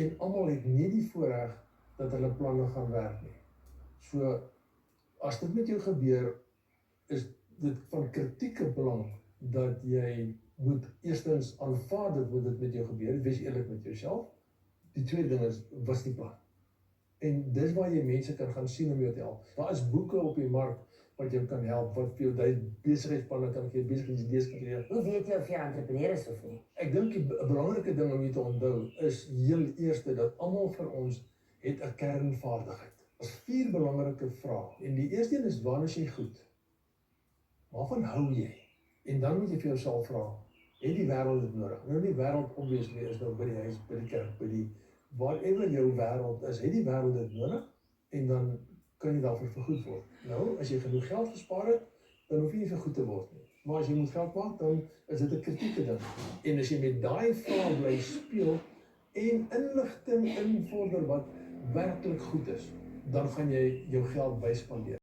en almal het nie die voorreg dat hulle planne gaan werk nie. So, as dit met jou gebeur, is dit van kritieke belang dat jy moet eerstens aanvaar dat dit met jou gebeur, wees eerlik met jouself. Die tweede ding is, was die plan. En dis waar jy mense kan gaan sien om jou te help. Daar is boeke op die mark wat jou kan help, wat vir jou besigheidsplanne kan gee, besigheidsidees kan gee. Hoe weet jy of jy entrepreneur is of nie? Ek dink die belangrike ding om jy te onthou is heel eerste dat almal van ons het 'n kernvaardigheid. Daar's 4 belangrike vrae. En die eerste een is, waarna is jy goed? Waarvan hou jy? En dan moet jy vir jouself vra, het die wêreld dit nodig? Nou die wêreld obviously is nou by die huis, by die kerk, by die whatever jou wêreld is, het die wêreld dit nodig? En dan kan jy daarvoor vergoed word. Nou, as jy genoeg geld gespaar het, dan hoef jy nie vergoed te word nie. Maar as jy moet geld maak, dan is dit 'n kritieke ding. En as jy met daai vrae bly speel en inligting invorder wat werklik goed is, dan gaan jy jou geld byspandeer.